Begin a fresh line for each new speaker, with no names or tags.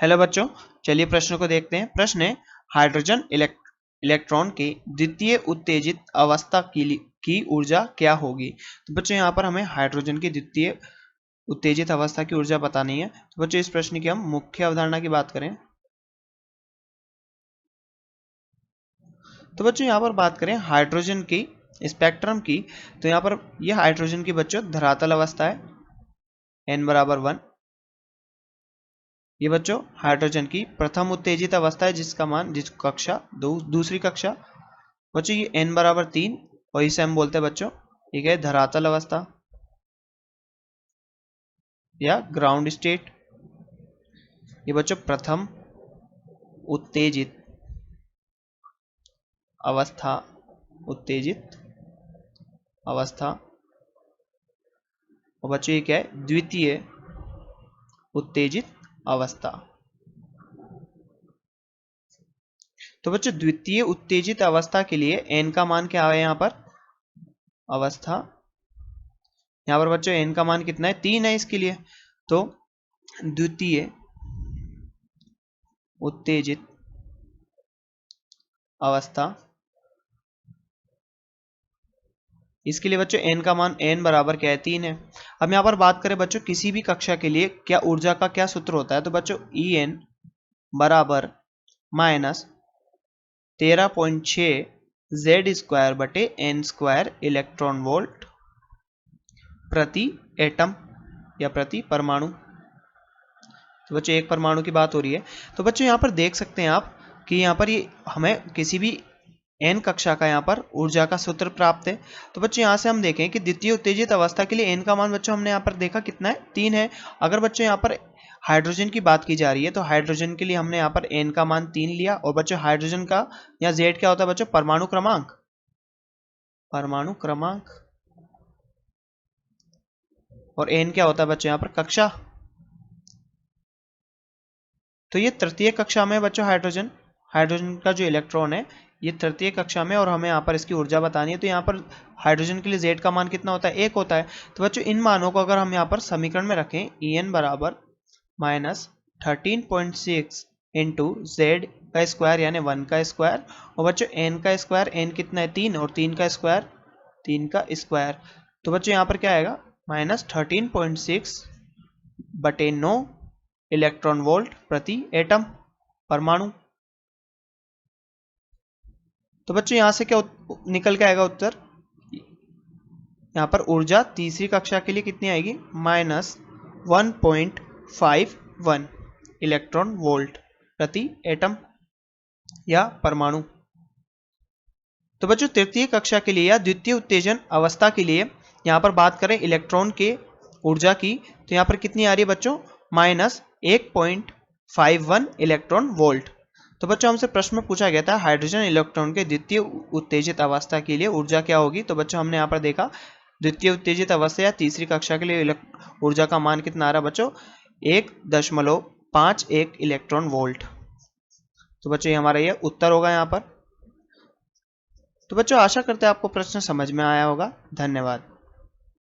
Hello बच्चों, चलिए प्रश्नों को देखते हैं। प्रश्न है हाइड्रोजन इलेक्ट्रॉन के द्वितीय उत्तेजित अवस्था की ऊर्जा क्या होगी। तो बच्चों यहाँ पर हमें हाइड्रोजन की द्वितीय उत्तेजित अवस्था की ऊर्जा बतानी है। तो बच्चों इस प्रश्न की हम मुख्य अवधारणा की बात करें तो बच्चों यहाँ पर बात करें हाइड्रोजन की स्पेक्ट्रम की, तो यहाँ पर यह हाइड्रोजन की बच्चों धरातल अवस्था है n=1। ये बच्चों हाइड्रोजन की प्रथम उत्तेजित अवस्था है जिसका मान कक्षा दूसरी कक्षा। बच्चों ये n=3 और इसे हम बोलते हैं बच्चों ये क्या है, धरातल अवस्था या ग्राउंड स्टेट। ये बच्चों प्रथम उत्तेजित अवस्था और बच्चों ये क्या है, द्वितीय उत्तेजित अवस्था। तो बच्चों द्वितीय उत्तेजित अवस्था के लिए n का मान क्या है यहाँ पर अवस्था, यहाँ पर बच्चों n का मान कितना है, 3 है इसके लिए। तो द्वितीय उत्तेजित अवस्था, इसके लिए बच्चों n का मान n बराबर क्या है, 3 है। अब यहाँ पर बात करें बच्चों किसी भी कक्षा के लिए क्या ऊर्जा का क्या सूत्र होता है, तो बच्चों En बराबर -13.6 Z² बटे n² इलेक्ट्रॉन वोल्ट प्रति एटम या प्रति परमाणु। तो बच्चों एक परमाणु की बात हो रही है। तो बच्चों यहाँ पर देख सकते हैं आप कि यहाँ पर ये हमें किसी भी n कक्षा का यहाँ पर ऊर्जा का सूत्र प्राप्त है। तो बच्चों यहाँ से हम देखें कि द्वितीय उत्तेजित अवस्था के लिए n का मान बच्चों हमने यहाँ पर देखा कितना है, 3 है। अगर बच्चों यहाँ पर हाइड्रोजन की बात की जा रही है तो हाइड्रोजन के लिए हमने यहाँ पर n का मान 3 लिया। और बच्चों हाइड्रोजन का या Z क्या होता है बच्चों, परमाणु क्रमांक और n क्या होता है बच्चों यहाँ पर कक्षा। तो ये तृतीय कक्षा में बच्चों हाइड्रोजन का जो इलेक्ट्रॉन है ये तृतीय कक्षा में, और हमें यहाँ पर इसकी ऊर्जा बतानी है। तो यहाँ पर हाइड्रोजन के लिए Z का मान कितना होता है, 1 होता है। तो बच्चों इन मानों को अगर हम यहाँ पर समीकरण में रखें, En बराबर -13.6 इंटू Z का स्क्वायर यानी 1 का स्क्वायर, और बच्चों n का स्क्वायर, n कितना है 3 और 3 का स्क्वायर। तो बच्चों यहाँ पर क्या आएगा -13.6 बटे 9 इलेक्ट्रॉन वोल्ट प्रति एटम परमाणु। तो बच्चों यहां से क्या निकल के आएगा उत्तर, यहां पर ऊर्जा तीसरी कक्षा के लिए कितनी आएगी, -1.51 इलेक्ट्रॉन वोल्ट प्रति एटम या परमाणु। तो बच्चों तृतीय कक्षा के लिए या द्वितीय उत्तेजन अवस्था के लिए यहां पर बात करें इलेक्ट्रॉन के ऊर्जा की, तो यहां पर कितनी आ रही है बच्चों, -1.51 इलेक्ट्रॉन वोल्ट। तो बच्चों हमसे प्रश्न में पूछा गया था हाइड्रोजन इलेक्ट्रॉन के द्वितीय उत्तेजित अवस्था के लिए ऊर्जा क्या होगी। तो बच्चों हमने यहाँ पर देखा द्वितीय उत्तेजित अवस्था या तीसरी कक्षा के लिए ऊर्जा का मान कितना आ रहा है बच्चों, 1.51 इलेक्ट्रॉन वोल्ट। तो बच्चों ये हमारा ये उत्तर होगा यहाँ पर। तो बच्चों आशा करते हैं आपको प्रश्न समझ में आया होगा। धन्यवाद।